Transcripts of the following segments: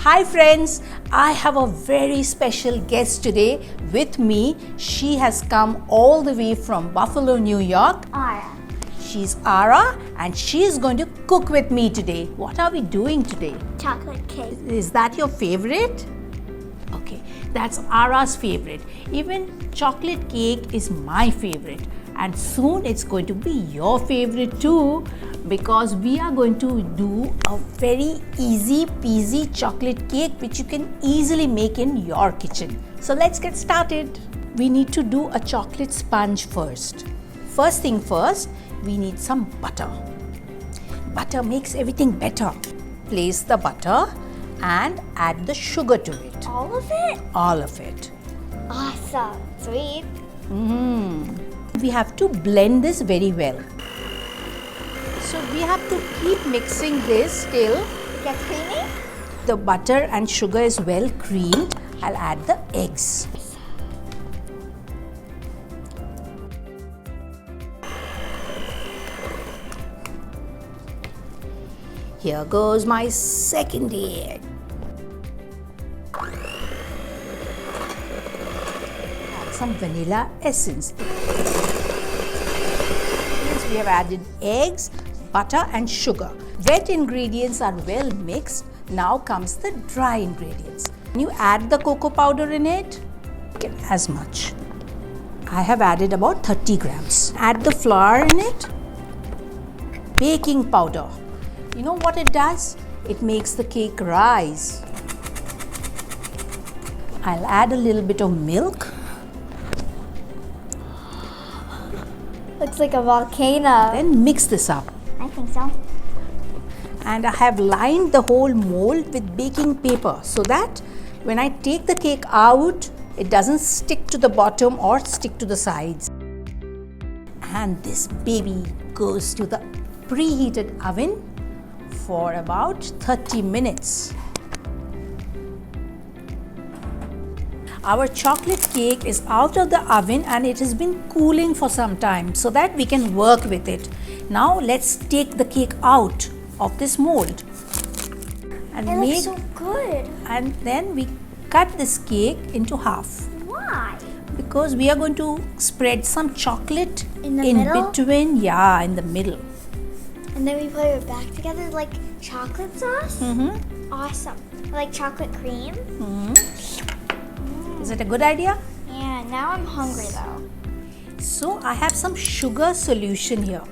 Hi friends, I have a very special guest today with me. She has come all the way from Buffalo, New York. Ara. She's Ara and she is going to cook with me today. What are we doing today? Chocolate cake. Is that your favorite? Okay, that's Ara's favorite. Even chocolate cake is my favorite. And soon it's going to be your favorite too, because we are going to do a very easy peasy chocolate cake which you can easily make in your kitchen. So let's get started. We need to do a chocolate sponge first. First thing first, we need some butter. Butter makes everything better. Place the butter and add the sugar to it. All of it? All of it. Awesome. Sweet. We have to blend this very well. So we have to keep mixing this till Gets creamy? the butter and sugar is well creamed. I'll add the eggs. Here goes my second egg. Add some vanilla essence. We have added eggs, butter and sugar. Wet ingredients are well mixed. Now comes the dry ingredients. When you add the cocoa powder in it, get as much. I have added about 30 grams. Add the flour in it. Baking powder. You know what it does? It makes the cake rise. I'll add a little bit of milk. Looks like a volcano. Then mix this up. I think so. And I have lined the whole mold with baking paper so that when I take the cake out, it doesn't stick to the bottom or stick to the sides. And this baby goes to the preheated oven for about 30 minutes. Our chocolate cake is out of the oven and it has been cooling for some time so that we can work with it. Now let's take the cake out of this mold. And It looks so good. and then we cut this cake into half. Why? Because we are going to spread some chocolate In the middle? between, in the middle. And then we put it back together like chocolate sauce? Awesome. Like chocolate cream? Is it a good idea? Yeah, now I'm hungry though. So I have some sugar solution here.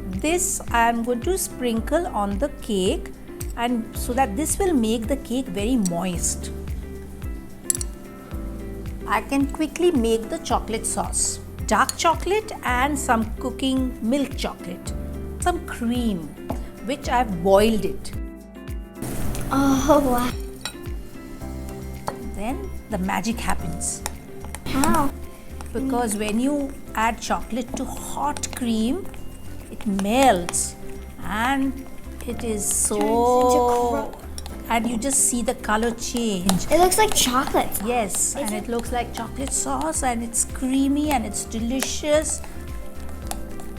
This I am going to sprinkle on the cake, and so that this will make the cake very moist. I can quickly make the chocolate sauce. Dark chocolate and some cooking milk chocolate. Some cream, which I've boiled it. Oh, wow. Then the magic happens. How? Because when you add chocolate to hot cream, it melts and it is so, and you just see the color change. It looks like chocolate. Yes, and it looks like chocolate sauce and it's creamy and it's delicious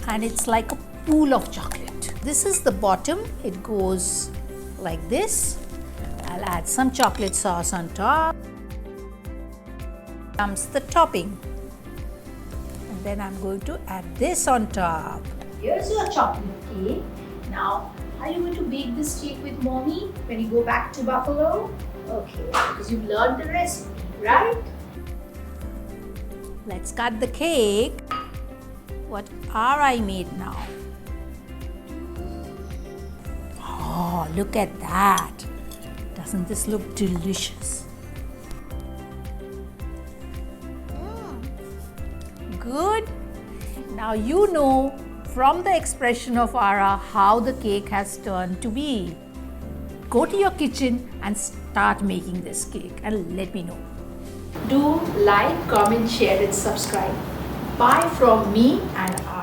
and it's like a pool of chocolate. This is the bottom. It goes like this. I'll add some chocolate sauce on top. Comes the topping. And then I'm going to add this on top. Here's your chocolate cake. Now, are you going to bake this cake with mommy when you go back to Buffalo? Okay, because you've learned the recipe, right? Let's cut the cake. What are I made now? Oh, look at that. Doesn't this look delicious? Good. Now you know from the expression of Ara how the cake has turned to be. Go to your kitchen and start making this cake and let me know. Do like, comment, share and subscribe. Bye from me and Ara.